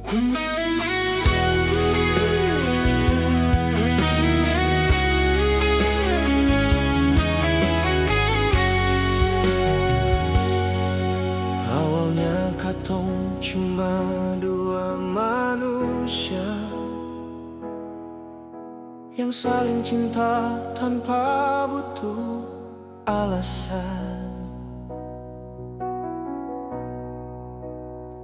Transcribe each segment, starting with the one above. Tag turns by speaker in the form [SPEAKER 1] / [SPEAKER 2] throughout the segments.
[SPEAKER 1] Awalnya katong cuma dua manusia yang saling cinta tanpa butuh alasan.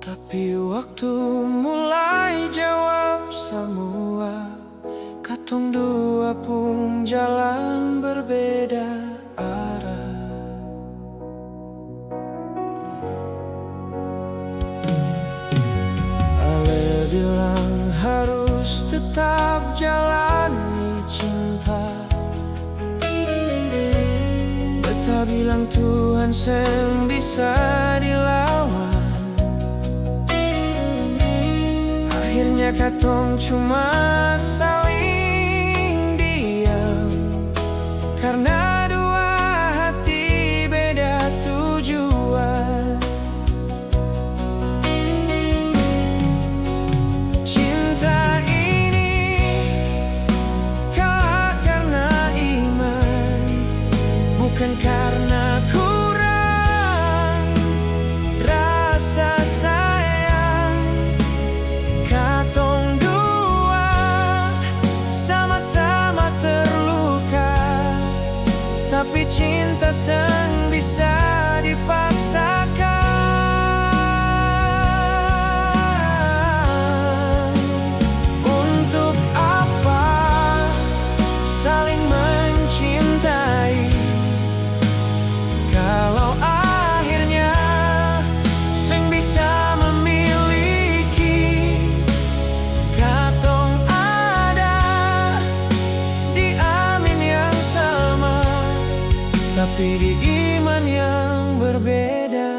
[SPEAKER 1] Tapi waktu mulai jawab semua, katong dua pun jalan berbeda arah. Ale bilang harus tetap jalani cinta, beta bilang Tuhan seng bisa dilawan. Akhirnya katong cuma saling diam, karena dua hati beda tujuan. Cinta ini kalah karena iman, bukan karena kurang rasa sayang. Katong dua sama-sama terluka, tapi cinta seng bisa dipaksakan. Untuk apa saling mencintai kalau akhirnya seng bisa memiliki? Katong ada di amin yang sama, tapi di iman yang berbeda.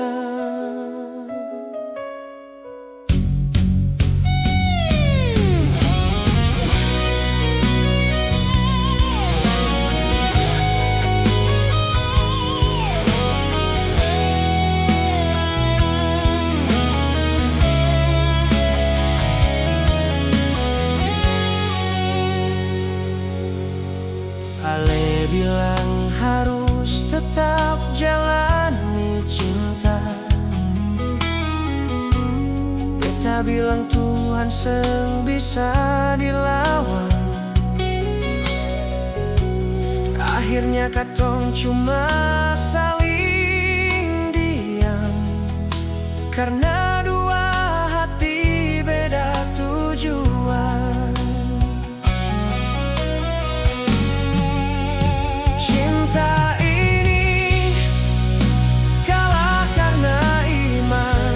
[SPEAKER 1] Ale bilang harus tetap jalani cinta, beta bilang Tuhan seng bisa dilawan. Akhirnya katong cuma saling diam, karena dua hati beda tujuan. Cinta ini kalah karena iman,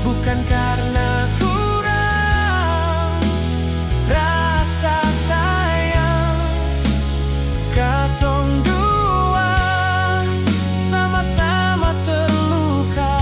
[SPEAKER 1] bukan karena kurang rasa sayang. Katong dua sama-sama terluka,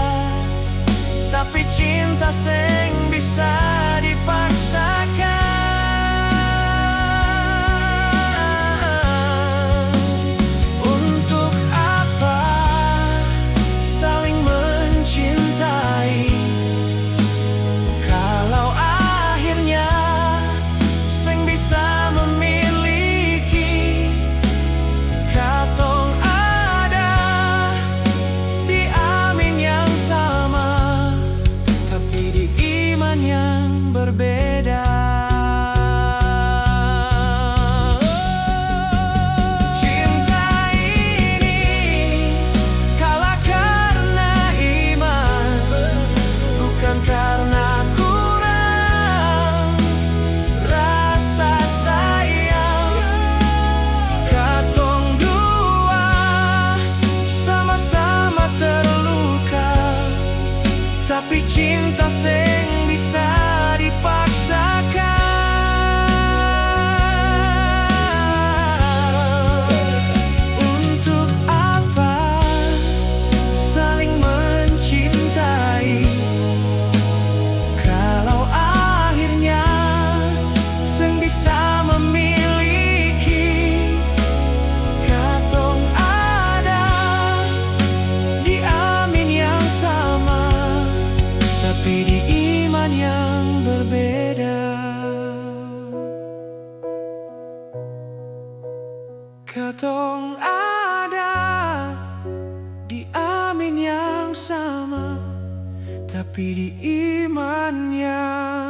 [SPEAKER 1] Ketong ada di amin yang sama, tapi di iman yang